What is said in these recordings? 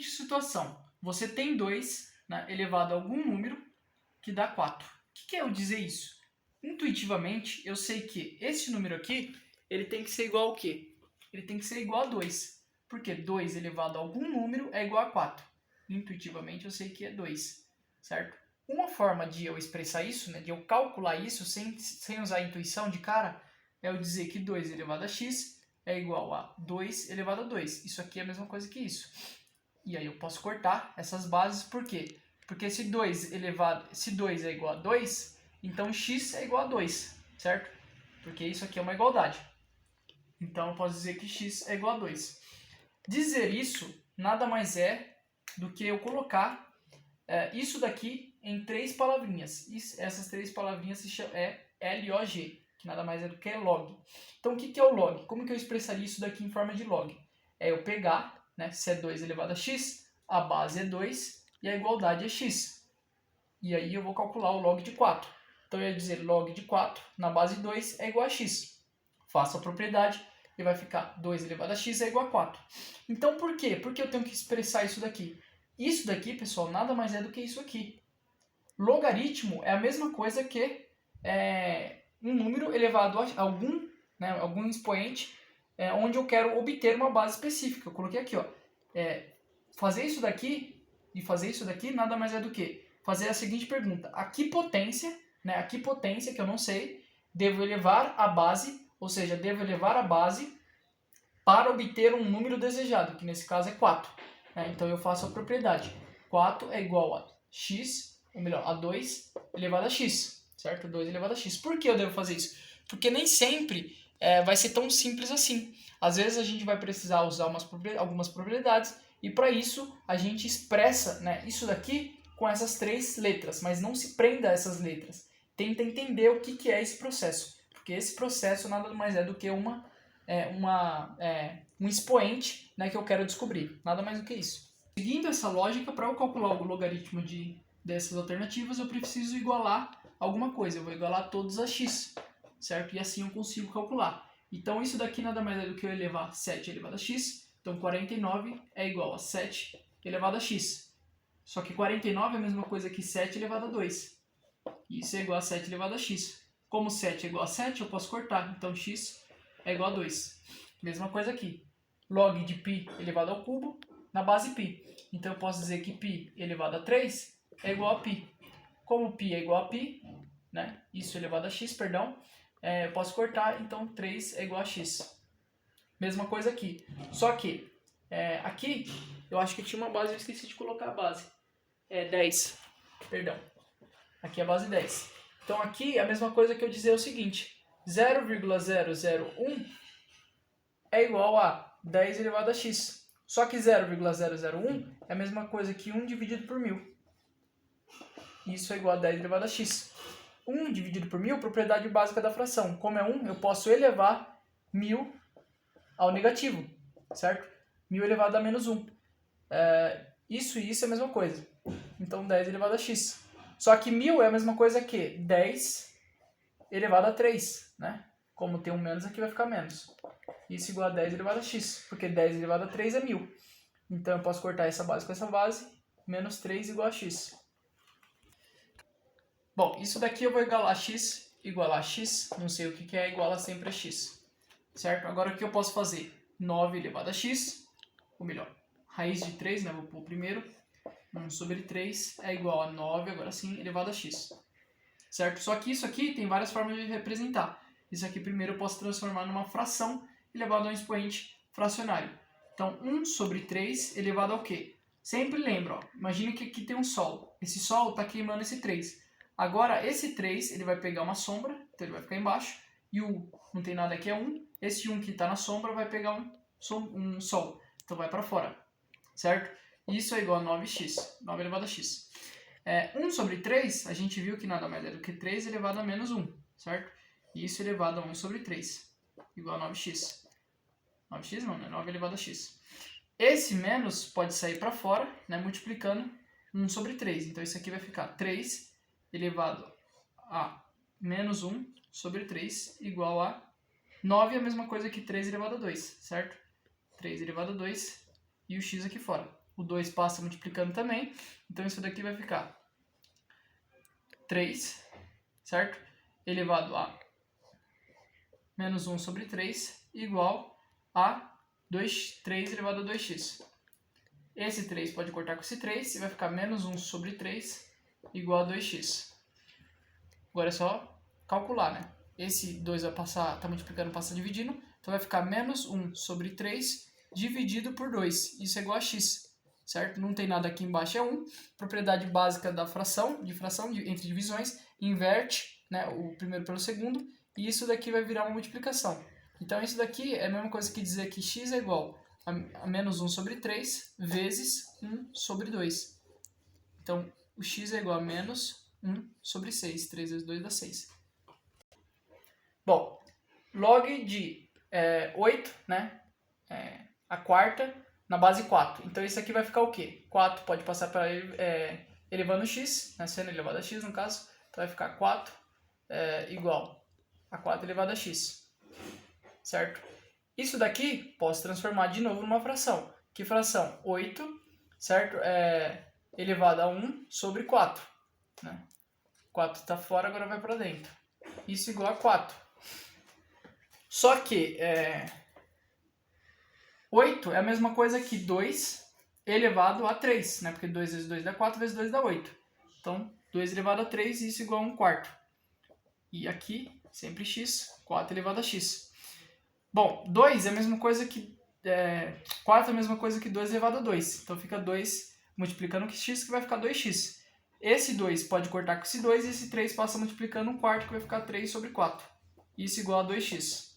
seguinte situação. Você tem 2, né, elevado a algum número que dá 4. O que quer dizer isso? Intuitivamente, eu sei que esse número aqui, ele tem que ser igual ao quê? Ele tem que ser igual a 2. Porque 2 elevado a algum número é igual a 4. Intuitivamente, eu sei que é 2, certo? Uma forma de eu expressar isso, né, de eu calcular isso sem usar a intuição de cara, é eu dizer que 2 elevado a x é igual a 2 elevado a 2. Isso aqui é a mesma coisa que isso. E aí eu posso cortar essas bases, por quê? Porque se 2 é igual a 2, então x é igual a 2, certo? Porque isso aqui é uma igualdade. Então eu posso dizer que x é igual a 2. Dizer isso nada mais é do que eu colocar isso daqui em 3 palavrinhas. Essas 3 palavrinhas se chamam LOG, que nada mais é do que log. Então o que é o log? Como que eu expressaria isso daqui em forma de log? É eu pegar, né, se é 2 elevado a x, a base é 2 e a igualdade é x. E aí eu vou calcular o log de 4. Então eu ia dizer log de 4 na base 2 é igual a x. Faço a propriedade e vai ficar 2 elevado a x é igual a 4. Então por quê? Por que eu tenho que expressar isso daqui? Isso daqui, pessoal, nada mais é do que isso aqui. Logaritmo é a mesma coisa que um número elevado a algum, né, algum expoente, onde eu quero obter uma base específica. Eu coloquei aqui, ó, fazer isso daqui e fazer isso daqui nada mais é do que fazer a seguinte pergunta: a que potência, né, a que potência, que eu não sei, devo elevar a base, ou seja, devo elevar a base para obter um número desejado, que nesse caso é 4. Então eu faço a propriedade. 4 é igual a x, ou melhor, a 2 elevado a x, certo? 2 elevado a x. Por que eu devo fazer isso? Porque nem sempre vai ser tão simples assim. Às vezes a gente vai precisar usar algumas propriedades e para isso a gente expressa, né, isso daqui com essas 3 letras, mas não se prenda a essas letras. Tenta entender o que é esse processo, porque esse processo nada mais é do que um expoente, né, que eu quero descobrir. Nada mais do que isso. Seguindo essa lógica, para eu calcular o logaritmo dessas alternativas, eu preciso igualar alguma coisa. Eu vou igualar todos a x, certo? E assim eu consigo calcular. Então isso daqui nada mais é do que eu elevar 7 elevado a x. Então 49 é igual a 7 elevado a x. Só que 49 é a mesma coisa que 7 elevado a 2. Isso é igual a 7 elevado a x. Como 7 é igual a 7, eu posso cortar. Então x é igual a 2. Mesma coisa aqui. Log de π elevado ao cubo na base π. Então eu posso dizer que π elevado a 3 é igual a π. Como π é igual a π, né? Isso elevado a x, perdão, eu posso cortar, então 3 é igual a x. Mesma coisa aqui. Só que aqui eu acho que tinha uma base, eu esqueci de colocar a base. 10, perdão. Aqui é a base 10. Então aqui a mesma coisa que eu dizer o seguinte: 0,001 é igual a 10 elevado a x. Só que 0,001 é a mesma coisa que 1 dividido por 1000. Isso é igual a 10 elevado a x. 1 dividido por 1000, propriedade básica da fração. Como é 1, eu posso elevar 1000 ao negativo, certo? 1000 elevado a menos 1. Isso e isso é a mesma coisa. Então 10 elevado a x. Só que 1000 é a mesma coisa que 10 elevado a 3, né? Como tem um menos aqui, vai ficar menos. Isso igual a 10 elevado a x, porque 10 elevado a 3 é 1000. Então eu posso cortar essa base com essa base, menos 3 igual a x. Bom, isso daqui eu vou igualar a x, não sei o que é, iguala sempre a x. Certo? Agora o que eu posso fazer? 9 elevado a x, ou melhor, raiz de 3, né? Vou pôr primeiro. 1 sobre 3 é igual a 9, agora sim, elevado a x. Certo? Só que isso aqui tem várias formas de representar. Isso aqui primeiro eu posso transformar numa fração elevado a um expoente fracionário. Então, 1 sobre 3 elevado ao quê? Sempre lembra, ó, imagine que aqui tem um sol. Esse sol está queimando esse 3. Agora, esse 3 ele vai pegar uma sombra, então ele vai ficar embaixo. E o não tem nada aqui é 1. Esse 1 que está na sombra vai pegar um sol. Então vai para fora. Certo? Isso é igual a 9x, 9 elevado a x. 1 sobre 3, a gente viu que nada mais é do que 3 elevado a menos 1, certo? E isso elevado a 1 sobre 3, igual a 9x. 9x não, né? 9 elevado a x. Esse menos pode sair para fora, né? Multiplicando 1 sobre 3. Então isso aqui vai ficar 3 elevado a menos 1 sobre 3 igual a 9, é a mesma coisa que 3 elevado a 2, certo? 3 elevado a 2 e o x aqui fora. o 2 passa multiplicando também. Então isso daqui vai ficar 3, certo? Elevado a menos 1 sobre 3 igual a 3 elevado a 2x. Esse 3 pode cortar com esse 3 e vai ficar menos 1 sobre 3 igual a 2x. Agora é só calcular, né? Esse 2 vai passar, tá multiplicando, passa dividindo, então vai ficar menos 1 sobre 3 dividido por 2. Isso é igual a x, certo? Não tem nada aqui embaixo, é 1. Propriedade básica da fração entre divisões, inverte, né, o primeiro pelo segundo, e isso daqui vai virar uma multiplicação. Então isso daqui é a mesma coisa que dizer que x é igual a menos 1 sobre 3 vezes 1 sobre 2. Então o x é igual a menos 1 sobre 6. 3 vezes 2 dá 6. Bom, log de 8, né? A quarta na base 4. Então isso aqui vai ficar o quê? 4 pode passar para elevando x, né? Sendo elevado a x no caso. Então vai ficar 4 igual a 4 elevado a x. Certo? Isso daqui posso transformar de novo numa fração. Que fração? 8, certo? Elevado a 1 sobre 4. Né? 4 está fora, agora vai para dentro. Isso igual a 4. Só que 8 é a mesma coisa que 2 elevado a 3, né? Porque 2 vezes 2 dá 4, vezes 2 dá 8. Então, 2 elevado a 3, isso igual a 1 quarto. E aqui, sempre x, 4 elevado a x. Bom, 2 é a mesma coisa que... 4 é a mesma coisa que 2 elevado a 2. Então, fica 2 multiplicando com x, que vai ficar 2x. Esse 2 pode cortar com esse 2, e esse 3 passa multiplicando 1 quarto, que vai ficar 3 sobre 4. Isso igual a 2x.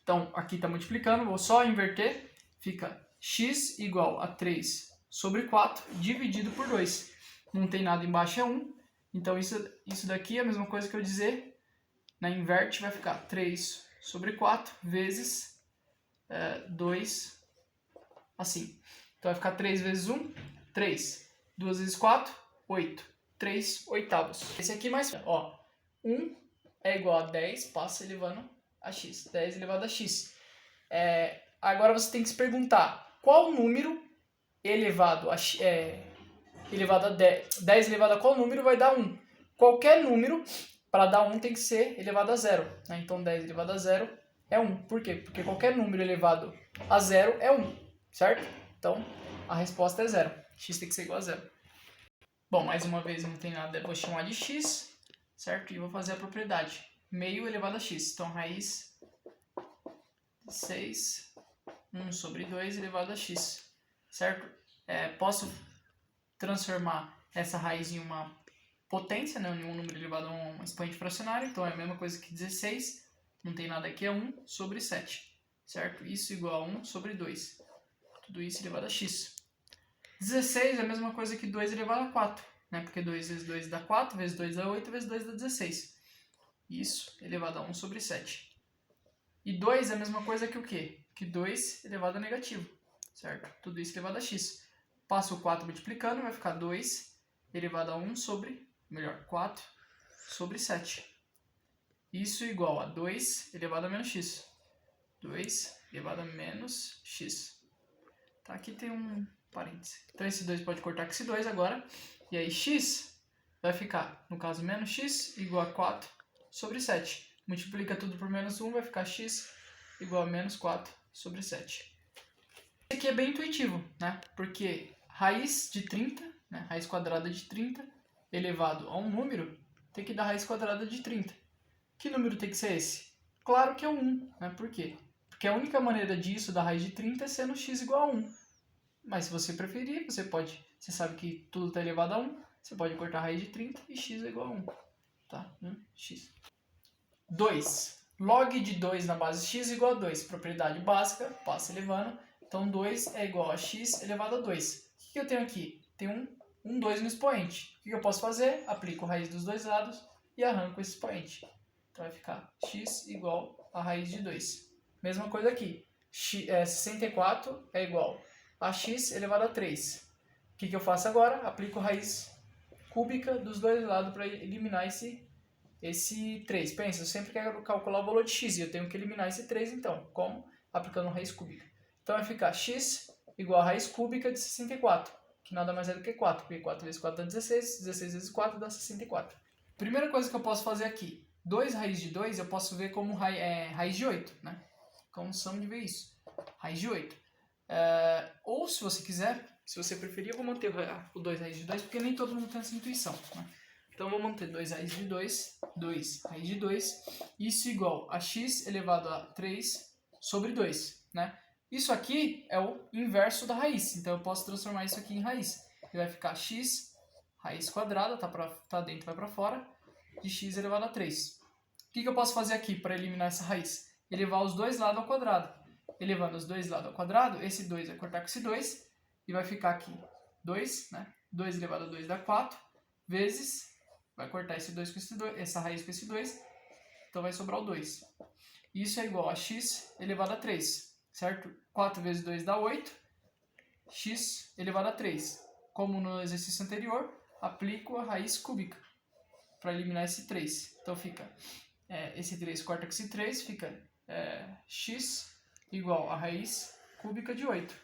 Então, aqui está multiplicando, vou só inverter, fica x igual a 3 sobre 4 dividido por 2. Não tem nada embaixo, é 1. Então, isso daqui é a mesma coisa que eu dizer, na inverte vai ficar 3 sobre 4 vezes 2, assim. Então, vai ficar 3 vezes 1, 3. 2 vezes 4, 8. 3 oitavos. Esse aqui mais... 1 é igual a 10, passa elevando a x. 10 elevado a x. Agora você tem que se perguntar, qual número elevado a 10 elevado a qual número vai dar 1? Qualquer número, para dar 1, tem que ser elevado a 0. Né? Então, 10 elevado a 0 é 1. Por quê? Porque qualquer número elevado a 0 é 1, certo? Então, a resposta é 0. X tem que ser igual a 0. Bom, mais uma vez não tem nada, eu vou chamar de x, certo? E vou fazer a propriedade. Meio elevado a x. Então, raiz de 6, 1 sobre 2 elevado a x, certo? Posso transformar essa raiz em uma potência, né? Em um número elevado a um expoente fracionário. Então, é a mesma coisa que 16. Não tem nada aqui, é 1 sobre 7, certo? Isso igual a 1 sobre 2. Tudo isso elevado a x. 16 é a mesma coisa que 2 elevado a 4, né? Porque 2 vezes 2 dá 4, vezes 2 dá 8, vezes 2 dá 16. Isso elevado a 1 sobre 7. E 2 é a mesma coisa que o quê? Que 2 elevado a negativo, certo? Tudo isso elevado a x. Passo o 4 multiplicando, vai ficar 2 elevado a 1 sobre, 4 sobre 7. Isso igual a 2 elevado a menos x. 2 elevado a menos x. Tá, aqui tem um parêntese. Então esse 2 pode cortar com esse 2 agora. E aí x vai ficar, no caso, menos x igual a 4 sobre 7. Multiplica tudo por menos 1, vai ficar x igual a menos 4 sobre 7. Esse aqui é bem intuitivo, né? Porque raiz de 30, né? Raiz quadrada de 30 elevado a um número tem que dar raiz quadrada de 30. Que número tem que ser esse? Claro que é o 1, né? Por quê? Porque a única maneira disso da raiz de 30 é sendo x igual a 1. Mas se você preferir, você sabe que tudo está elevado a 1, você pode cortar a raiz de 30 e x é igual a 1. Tá? 1x. 2. Log de 2 na base x igual a 2. Propriedade básica, passa elevando. Então, 2 é igual a x elevado a 2. O que eu tenho aqui? Tem um 2 no expoente. O que eu posso fazer? Aplico a raiz dos dois lados e arranco esse expoente. Então, vai ficar x igual a raiz de 2. Mesma coisa aqui. 64 é igual a x elevado a 3. O que eu faço agora? Aplico raiz cúbica dos dois lados para eliminar esse 3. Pensa, eu sempre quero calcular o valor de x e eu tenho que eliminar esse 3, então. Como? Aplicando raiz cúbica. Então vai ficar x igual a raiz cúbica de 64, que nada mais é do que 4, porque 4 vezes 4 dá 16, 16 vezes 4 dá 64. Primeira coisa que eu posso fazer aqui, 2 raiz de 2 eu posso ver como raiz de 8, né? Como são de ver isso. Raiz de 8. Ou se você quiser, se você preferir, eu vou manter o 2 raiz de 2, porque nem todo mundo tem essa intuição, né? Então eu vou manter 2 raiz de 2, 2 raiz de 2, isso igual a x elevado a 3 sobre 2, né? Isso aqui é o inverso da raiz, então eu posso transformar isso aqui em raiz. Ele vai ficar x raiz quadrada, tá dentro, vai para fora, de x elevado a 3. O que eu posso fazer aqui para eliminar essa raiz? Elevar os dois lados ao quadrado. Elevando os dois lados ao quadrado, esse 2 vai cortar com esse 2, e vai ficar aqui 2, né? 2 elevado a 2 dá 4, vezes, vai cortar esse 2 com esse 2, essa raiz com esse 2, então vai sobrar o 2. Isso é igual a x elevado a 3, certo? 4 vezes 2 dá 8, x elevado a 3. Como no exercício anterior, aplico a raiz cúbica para eliminar esse 3. Então fica, esse 3 corta com esse 3, fica x igual a raiz cúbica de 8,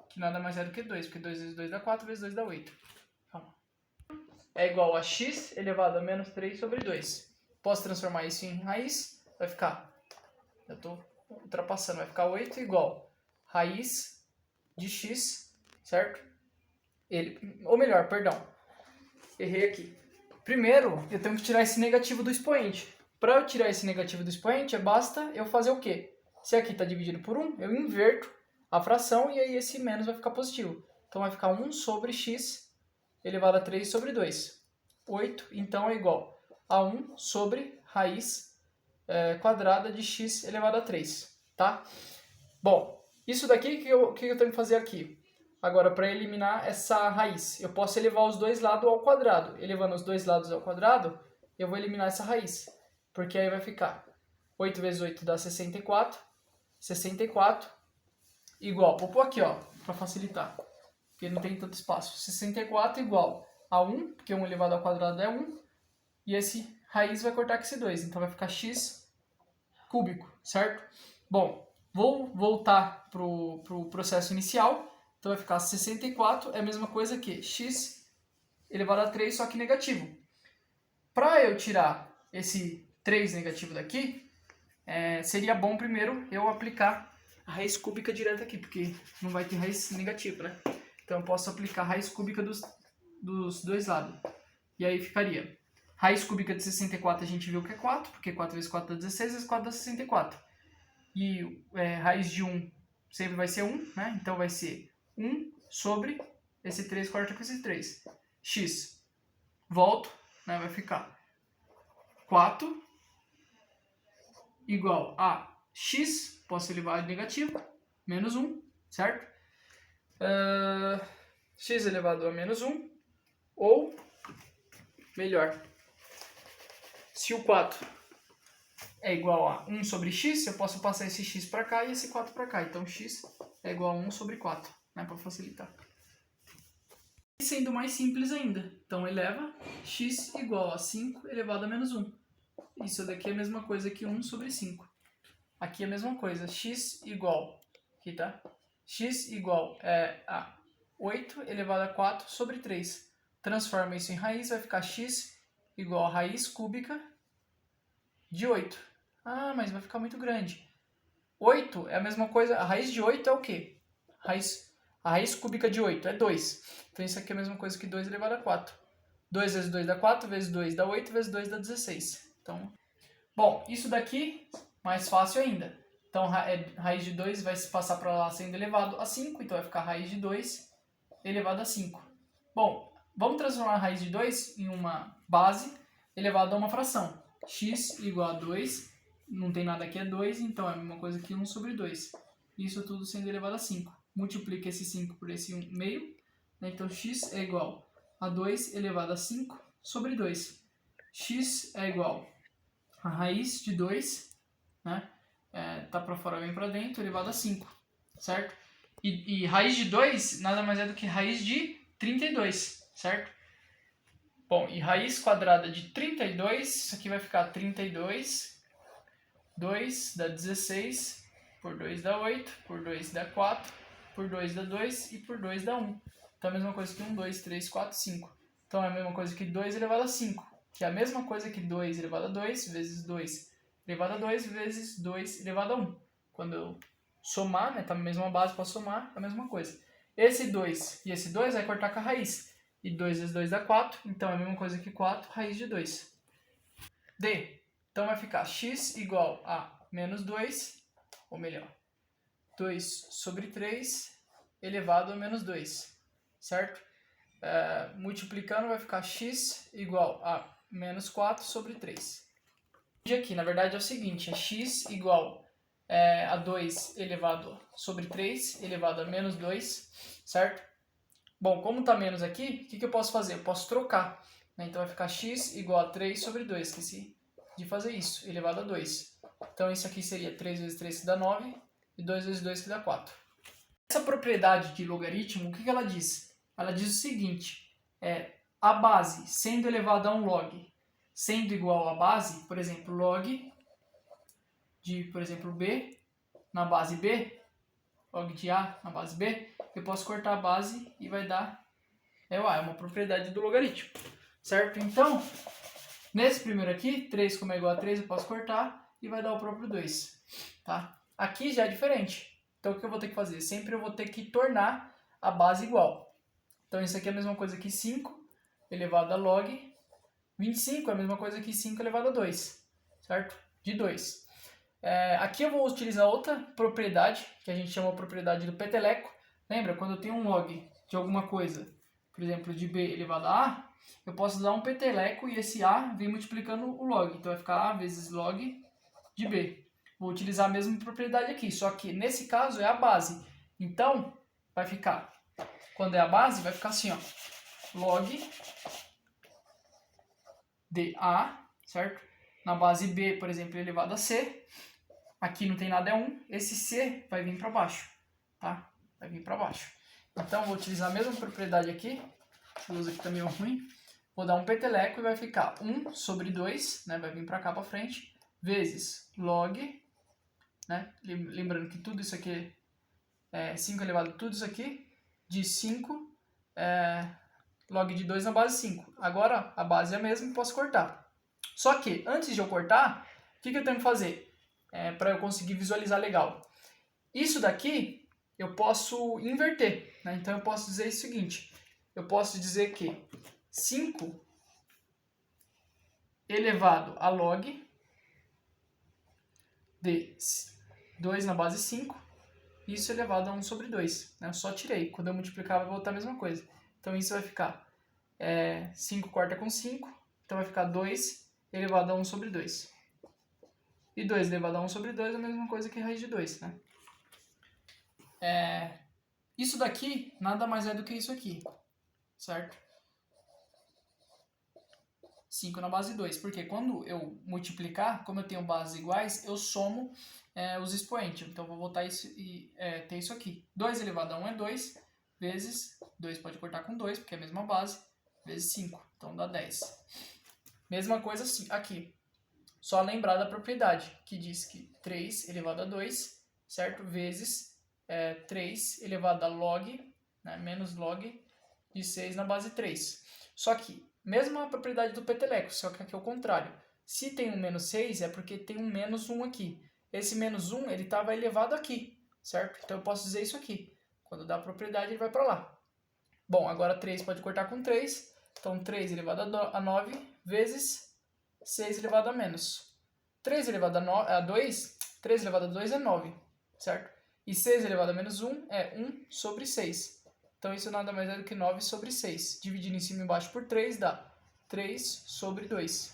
que nada mais é do que 2, porque 2 vezes 2 dá 4, vezes 2 dá 8. Calma. É igual a x elevado a menos 3 sobre 2. Posso transformar isso em raiz, vai ficar, eu estou ultrapassando, vai ficar 8 igual raiz de x, certo? Ou melhor, perdão, errei aqui. Primeiro, eu tenho que tirar esse negativo do expoente. Para eu tirar esse negativo do expoente, basta eu fazer o quê? Se aqui está dividido por 1, eu inverto a fração e aí esse menos vai ficar positivo. Então vai ficar 1 sobre x elevado a 3 sobre 2. 8, então, é igual a 1 sobre raiz quadrada de x elevado a 3. Tá? Bom, isso daqui que eu tenho que fazer aqui? Agora, para eliminar essa raiz, eu posso elevar os dois lados ao quadrado. Elevando os dois lados ao quadrado, eu vou eliminar essa raiz. Porque aí vai ficar 8 vezes 8 dá 64. 64 igual, vou pôr aqui, ó, para facilitar, porque não tem tanto espaço. 64 igual a 1, porque 1 elevado ao quadrado é 1. E esse raiz vai cortar com esse 2, então vai ficar x cúbico, certo? Bom, vou voltar para o processo inicial. Então vai ficar 64 é a mesma coisa que x elevado a 3, só que negativo. Para eu tirar esse 3 negativo daqui, seria bom primeiro eu aplicar a raiz cúbica direta aqui, porque não vai ter raiz negativa, né? Então eu posso aplicar a raiz cúbica dos dois lados. E aí ficaria, raiz cúbica de 64 a gente viu que é 4, porque 4 vezes 4 dá 16, vezes 4 dá 64. E raiz de 1 sempre vai ser 1, né? Então vai ser 1 sobre esse 3 corta com esse 3. X. Volto, né? Vai ficar 4 igual a x, posso elevar de negativo, menos 1, certo? X elevado a menos 1, ou, melhor, se o 4 é igual a 1 sobre x, eu posso passar esse x para cá e esse 4 para cá. Então, x é igual a 1 sobre 4, né, para facilitar. E sendo mais simples ainda, então eleva x igual a 5 elevado a menos 1. Isso daqui é a mesma coisa que 1 sobre 5. Aqui é a mesma coisa, x igual, aqui tá? X igual a 8 elevado a 4 sobre 3. Transforma isso em raiz, vai ficar x igual a raiz cúbica de 8. Ah, mas vai ficar muito grande. 8 é a mesma coisa, a raiz de 8 é o quê? A raiz cúbica de 8 é 2. Então isso aqui é a mesma coisa que 2 elevado a 4. 2 vezes 2 dá 4, vezes 2 dá 8, vezes 2 dá 16. Então, bom, isso daqui mais fácil ainda. Então, raiz de 2 vai se passar para lá sendo elevado a 5, então vai ficar raiz de 2 elevado a 5. Bom, vamos transformar a raiz de 2 em uma base elevada a uma fração. X igual a 2, não tem nada aqui, é 2, então é a mesma coisa que 1 sobre 2. Isso tudo sendo elevado a 5. Multiplica esse 5 por esse 1 meio, né? Então x é igual a 2 elevado a 5 sobre 2. X é igual a raiz de 2, né? Tá para fora, vem para dentro, elevado a 5, certo? E raiz de 2 nada mais é do que raiz de 32, certo? Bom, e raiz quadrada de 32, isso aqui vai ficar 32, 2 dá 16, por 2 dá 8, por 2 dá 4, por 2 dá 2 e por 2 dá 1. Então é a mesma coisa que 1, 2, 3, 4, 5. Então é a mesma coisa que 2 elevado a 5, que é a mesma coisa que 2 elevado a 2 vezes 2 elevado a 2 vezes 2 elevado a 1. Quando eu somar, né, tá na mesma base para somar, é a mesma coisa. Esse 2 e esse 2 vai cortar com a raiz. E 2 vezes 2 dá 4, então é a mesma coisa que 4 raiz de 2. D. Então vai ficar x igual a menos 2, ou melhor, 2 sobre 3 elevado a menos 2, certo? Multiplicando vai ficar x igual a menos 4 sobre 3. E aqui, na verdade, é o seguinte, é x igual a 2 elevado sobre 3 elevado a menos 2, certo? Bom, como está menos aqui, o que eu posso fazer? Eu posso trocar, né? Então vai ficar x igual a 3 sobre 2, esqueci de fazer isso, elevado a 2. Então isso aqui seria 3 vezes 3 que dá 9 e 2 vezes 2 que dá 4. Essa propriedade de logaritmo, o que ela diz? Ela diz o seguinte, a base sendo elevada a um log sendo igual à base, por exemplo, log de, por exemplo, b na base b, log de a na base b, eu posso cortar a base e vai dar é uma propriedade do logaritmo, certo? Então, nesse primeiro aqui, 3 como é igual a 3, eu posso cortar e vai dar o próprio 2, tá? Aqui já é diferente. Então, o que eu vou ter que fazer? Sempre eu vou ter que tornar a base igual. Então, isso aqui é a mesma coisa que 5 elevado a log 25, é a mesma coisa que 5 elevado a 2, certo? De 2. Aqui eu vou utilizar outra propriedade, que a gente chama de propriedade do peteleco. Lembra? Quando eu tenho um log de alguma coisa, por exemplo, de b elevado a a, eu posso dar um peteleco e esse a vem multiplicando o log. Então vai ficar a vezes log de b. Vou utilizar a mesma propriedade aqui, só que nesse caso é a base. Então vai ficar, quando é a base, vai ficar assim, ó, log de a, certo? Na base b, por exemplo, elevado a c. Aqui não tem nada, é 1. Esse c vai vir para baixo, tá? Vai vir para baixo. Então, vou utilizar a mesma propriedade aqui. Essa luz aqui tá meio ruim. Vou dar um peteleco e vai ficar 1 sobre 2, né? Vai vir para cá para frente, vezes log, né? Lembrando que tudo isso aqui é 5 elevado a tudo isso aqui, de 5, log de 2 na base 5. Agora, a base é a mesma e posso cortar. Só que, antes de eu cortar, o que eu tenho que fazer? Para eu conseguir visualizar legal. Isso daqui, eu posso inverter, né? Então, eu posso dizer o seguinte. Eu posso dizer que 5 elevado a log de 2 na base 5, isso elevado a 1 sobre 2. Né? Eu só tirei. Quando eu multiplicar, vai voltar a mesma coisa. Então, isso vai ficar 5 corta com 5, então vai ficar 2 elevado a 1 sobre 2. E 2 elevado a 1 sobre 2 é a mesma coisa que raiz de 2, né? Isso daqui nada mais é do que isso aqui, certo? 5 na base 2, porque quando eu multiplicar, como eu tenho bases iguais, eu somo os expoentes. Então, eu vou voltar isso e ter isso aqui. 2 elevado a 1 é 2, vezes 2 pode cortar com 2, porque é a mesma base, vezes 5. Então, dá 10. Mesma coisa assim, aqui. Só lembrar da propriedade, que diz que 3 elevado a 2, certo? Vezes 3 elevado a log, né? Menos log de 6 na base 3. Só que, mesma propriedade do peteleco, só que aqui é o contrário. Se tem um menos 6, é porque tem um menos 1 aqui. Esse menos 1, ele estava elevado aqui, certo? Então, eu posso dizer isso aqui. Quando dá a propriedade, ele vai para lá. Bom, agora 3 pode cortar com 3. Então, 3 elevado a 9 vezes 6 elevado a menos. 3 elevado a 2, 3 elevado a 2 é 9, certo? E 6 elevado a menos 1 é 1 sobre 6. Então, isso nada mais é do que 9 sobre 6. Dividindo em cima e embaixo por 3 dá 3 sobre 2.